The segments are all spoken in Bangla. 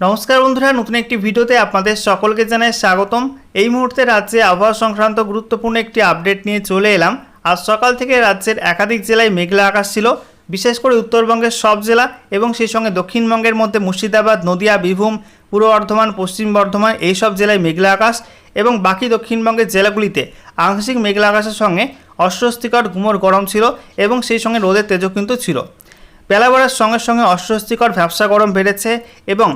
নমস্কার বন্ধুরা, নতুন একটি ভিডিওতে আপনাদের সকলকে জানাই স্বাগতম। এই মুহূর্তে রাজ্যে আবহাওয়া সংক্রান্ত গুরুত্বপূর্ণ একটি আপডেট নিয়ে চলে এলাম। আজ সকাল থেকে রাজ্যের একাধিক জেলায় মেঘলা আকাশ ছিল, বিশেষ করে উত্তরবঙ্গের সব জেলা এবং সেই সঙ্গে দক্ষিণবঙ্গের মধ্যে মুর্শিদাবাদ, নদিয়া, বীরভূম, পূর্ব বর্ধমান, পশ্চিম বর্ধমান এইসব জেলায় মেঘলা আকাশ এবং বাকি দক্ষিণবঙ্গের জেলাগুলিতে আংশিক মেঘলা আকাশের সঙ্গে অস্বস্তিকর গুমোট গরম ছিল এবং সেই সঙ্গে রোদের তেজও কিন্তু ছিল। বেলা বাড়ার সঙ্গে সঙ্গে অস্বস্তিকর ভ্যাপসা গরম বেড়েছে এবং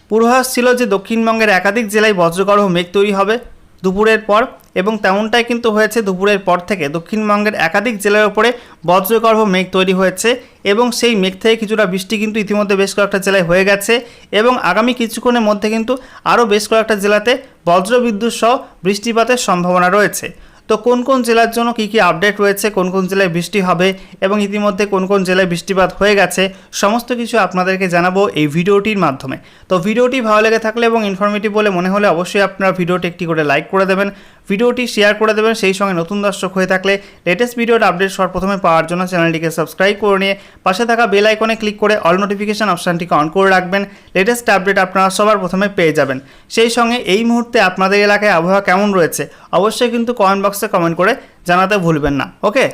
পূর্বাভাস ছিল যে দক্ষিণবঙ্গের একাধিক জেলায় বজ্রগর্ভ মেঘ তৈরি হবে দুপুরের পর, এবং তেমনটাই কিন্তু হয়েছে। দুপুরের পর থেকে দক্ষিণবঙ্গের একাধিক জেলার উপরে বজ্রগর্ভ মেঘ তৈরি হয়েছে এবং সেই মেঘ থেকে কিছুটা বৃষ্টি কিন্তু ইতিমধ্যে বেশ কয়েকটা জেলায় হয়ে গেছে এবং আগামী কিছুক্ষণের মধ্যে কিন্তু আরও বেশ কয়েকটা জেলাতে বজ্রবিদ্যুৎ সহ বৃষ্টিপাতের সম্ভাবনা রয়েছে। তো কোন কোন জেলার জন্য কী কী আপডেট রয়েছে, কোন কোন জেলায় বৃষ্টি হবে এবং ইতিমধ্যে কোন কোন জেলায় বৃষ্টিপাত হয়ে গেছে, সমস্ত কিছু আপনাদেরকে জানাবো এই ভিডিওটির মাধ্যমে। তো ভিডিওটি ভালো লেগে থাকলে এবং ইনফরমেটিভ বলে মনে হলে অবশ্যই আপনারা ভিডিওটি একটি করে লাইক করে দেবেন, ভিডিওটি শেয়ার করে দেবেন। সেই সঙ্গে নতুন দর্শক হয়ে থাকলে লেটেস্ট ভিডিওর আপডেট সর্বপ্রথমে পাওয়ার জন্য চ্যানেলটিকে সাবস্ক্রাইব করে নিয়ে পাশে থাকা বেল আইকনে ক্লিক করে অল নোটিফিকেশন অপশানটিকে অন করে রাখবেন। লেটেস্ট আপডেট আপনারা সবার প্রথমে পেয়ে যাবেন। সেই সঙ্গে এই মুহূর্তে আপনাদের এলাকায় আবহাওয়া কেমন রয়েছে অবশ্যই কিন্তু কমেন্ট বক্সে কমেন্ট করে জানাতে ভুলবেন না। ওকে,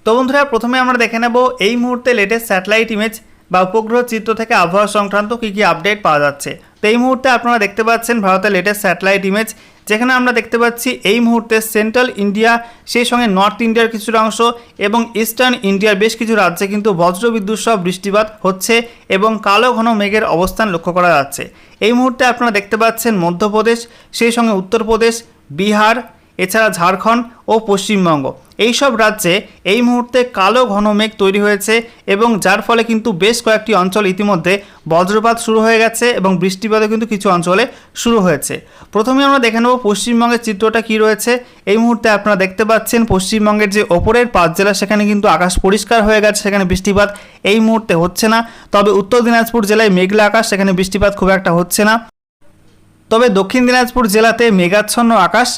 তো বন্ধুরা, প্রথমে আমরা দেখে নেব এই মুহূর্তে লেটেস্ট স্যাটেলাইট ইমেজ বা উপগ্রহ চিত্র থেকে আবহাওয়া সংক্রান্ত কী কী আপডেট পাওয়া যাচ্ছে। তো এই মুহূর্তে আপনারা দেখতে পাচ্ছেন ভারতের লেটেস্ট স্যাটেলাইট ইমেজ, যেখানে আমরা দেখতে পাচ্ছি এই মুহূর্তে সেন্ট্রাল ইন্ডিয়া, সেই সঙ্গে নর্থ ইন্ডিয়ার কিছুটা অংশ এবং ইস্টার্ন ইন্ডিয়ার বেশ কিছু রাজ্যে কিন্তু বজ্রবিদ্যুৎ সহ বৃষ্টিপাত হচ্ছে এবং কালো ঘন মেঘের অবস্থান লক্ষ্য করা যাচ্ছে। এই মুহূর্তে আপনারা দেখতে পাচ্ছেন মধ্যপ্রদেশ, সেই সঙ্গে উত্তরপ্রদেশ, বিহার, এছাড়া ঝাড়খণ্ড ও পশ্চিমবঙ্গ এইসব রাজ্যে এই মুহূর্তে কালো ঘন মেঘ তৈরি হয়েছে এবং যার ফলে কিন্তু বেশ কয়েকটি অঞ্চল ইতিমধ্যে বজ্রপাত শুরু হয়ে গেছে এবং বৃষ্টিপাতও কিন্তু কিছু অঞ্চলে শুরু হয়েছে। প্রথমে আমরা দেখে নেব পশ্চিমবঙ্গের চিত্রটা কী রয়েছে। এই মুহূর্তে আপনারা দেখতে পাচ্ছেন পশ্চিমবঙ্গের যে ওপরের 5 জেলা সেখানে কিন্তু আকাশ পরিষ্কার হয়ে গেছে, সেখানে বৃষ্টিপাত এই মুহূর্তে হচ্ছে না। তবে উত্তর দিনাজপুর জেলায় মেঘলা আকাশ, সেখানে বৃষ্টিপাত খুব একটা হচ্ছে না। তবে দক্ষিণ দিনাজপুর জেলাতে মেঘাচ্ছন্ন আকাশ,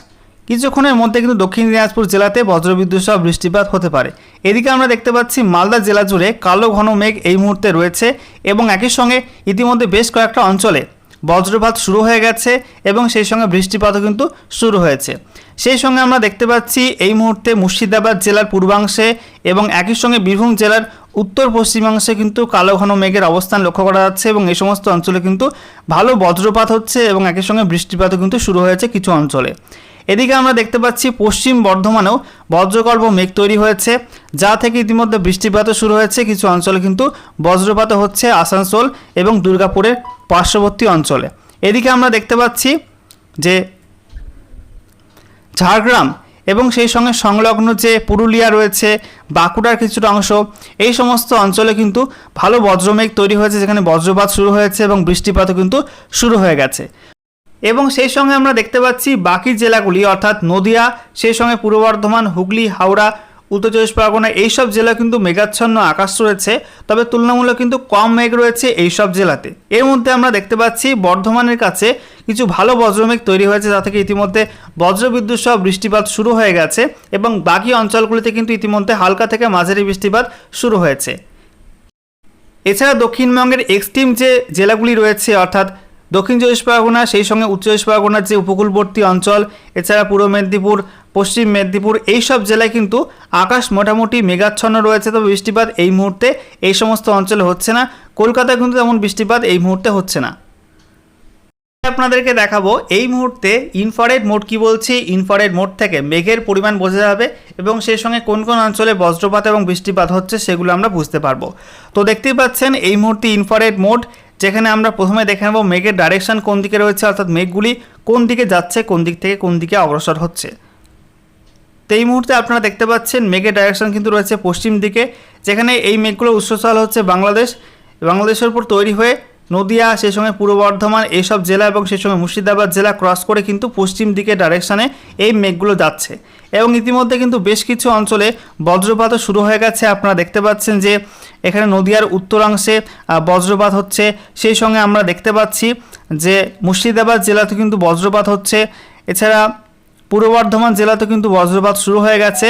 কিছুক্ষণের মধ্যে কিন্তু দক্ষিণ দিনাজপুর জেলাতে বজ্রবিদ্যুৎ সহ বৃষ্টিপাত হতে পারে। এদিকে আমরা দেখতে পাচ্ছি মালদা জেলা জুড়ে কালো ঘন মেঘ এই মুহূর্তে রয়েছে এবং একই সঙ্গে ইতিমধ্যে বেশ কয়েকটা অঞ্চলে বজ্রপাত শুরু হয়ে গেছে এবং সেই সঙ্গে বৃষ্টিপাতও কিন্তু শুরু হয়েছে। সেই সঙ্গে আমরা দেখতে পাচ্ছি এই মুহূর্তে মুর্শিদাবাদ জেলার পূর্বাংশে এবং একই সঙ্গে বীরভূম জেলার উত্তর পশ্চিমাংশে কিন্তু কালো ঘন মেঘের অবস্থান লক্ষ্য করা যাচ্ছে এবং এই সমস্ত অঞ্চলে কিন্তু ভালো বজ্রপাত হচ্ছে এবং একই সঙ্গে বৃষ্টিপাতও কিন্তু শুরু হয়েছে কিছু অঞ্চলে। এদিকে আমরা দেখতে পাচ্ছি পশ্চিম বর্ধমানেও বজ্রগর্ভ মেঘ তৈরি হয়েছে, যা থেকে ইতিমধ্যে বৃষ্টিপাতও শুরু হয়েছে। কিছু অঞ্চলে কিন্তু বজ্রপাত হচ্ছে আসানসোল এবং দুর্গাপুরের পার্শ্ববর্তী অঞ্চলে। এদিকে আমরা দেখতে পাচ্ছি যে ঝাড়গ্রাম এবং সেই সঙ্গে সংলগ্ন যে পুরুলিয়া রয়েছে, বাঁকুড়ার কিছুটা অংশ, এই সমস্ত অঞ্চলে কিন্তু ভালো বজ্রমেঘ তৈরি হয়েছে, যেখানে বজ্রপাত শুরু হয়েছে এবং বৃষ্টিপাতও কিন্তু শুরু হয়ে গেছে। এবং সেই সঙ্গে আমরা দেখতে পাচ্ছি বাকি জেলাগুলি অর্থাৎ নদিয়া, সেই সঙ্গে পূর্ব বর্ধমান, হুগলি, হাওড়া, উত্তর চব্বিশ পরগনা এইসব জেলা কিন্তু মেঘাচ্ছন্ন আকাশ রয়েছে, তবে তুলনামূলক কিন্তু কম মেঘ রয়েছে এইসব জেলাতে। এর মধ্যে আমরা দেখতে পাচ্ছি বর্ধমানের কাছে কিছু ভালো বজ্রমেঘ তৈরি হয়েছে, যা থেকে ইতিমধ্যে বজ্রবিদ্যুৎ সহ বৃষ্টিপাত শুরু হয়ে গেছে এবং বাকি অঞ্চলগুলিতে কিন্তু ইতিমধ্যে হালকা থেকে মাঝারি বৃষ্টিপাত শুরু হয়েছে। এছাড়া দক্ষিণবঙ্গের এক্সট্রিম যে জেলাগুলি রয়েছে অর্থাৎ দক্ষিণ চব্বিশ পরগনা, সেই সঙ্গে উত্তর চব্বিশ পরগনার যে উপকূলবর্তী অঞ্চল, এছাড়া পূর্ব মেদিনীপুর, পশ্চিম মেদিনীপুর এইসব জেলায় কিন্তু আকাশ মোটামুটি মেঘাচ্ছন্ন রয়েছে, তবে বৃষ্টিপাত এই মুহূর্তে এই সমস্ত অঞ্চলে হচ্ছে না। কলকাতায় কিন্তু তেমন বৃষ্টিপাত এই মুহূর্তে হচ্ছে না। আপনাদেরকে দেখাবো এই মুহূর্তে ইনফ্রারেড মোড কি বলছি। ইনফ্রারেড মোড থেকে মেঘের পরিমাণ বোঝা যাবে এবং সেই সঙ্গে কোন কোন অঞ্চলে বজ্রপাত এবং বৃষ্টিপাত হচ্ছে সেগুলো আমরা বুঝতে পারবো। তো দেখতেই পাচ্ছেন এই মুহূর্তে ইনফ্রারেড মোড, যেখানে আমরা প্রথমে দেখে নেব মেঘের ডাইরেকশন কোন দিকে রয়েছে, অর্থাৎ মেঘগুলি কোন দিকে যাচ্ছে, কোন দিক থেকে কোন দিকে অগ্রসর হচ্ছে। তো এই মুহূর্তে আপনারা দেখতে পাচ্ছেন মেঘের ডাইরেকশন কিন্তু রয়েছে পশ্চিম দিকে, যেখানে এই মেঘগুলো উৎসস্থল হচ্ছে বাংলাদেশের উপর তৈরি হয়ে নদিয়া, সেই সঙ্গে পূর্ব বর্ধমান এইসব জেলা এবং সেই সঙ্গে মুর্শিদাবাদ জেলা ক্রস করে কিন্তু পশ্চিম দিকে ডাইরেকশানে এই মেঘগুলো যাচ্ছে এবং ইতিমধ্যে কিন্তু বেশ কিছু অঞ্চলে বজ্রপাতও শুরু হয়ে গেছে। আপনারা দেখতে পাচ্ছেন যে এখানে নদিয়ার উত্তরাংশে বজ্রপাত হচ্ছে, সেই সঙ্গে আমরা দেখতে পাচ্ছি যে মুর্শিদাবাদ জেলাতে কিন্তু বজ্রপাত হচ্ছে, এছাড়া পূর্ব বর্ধমান জেলাতে কিন্তু বজ্রপাত শুরু হয়ে গেছে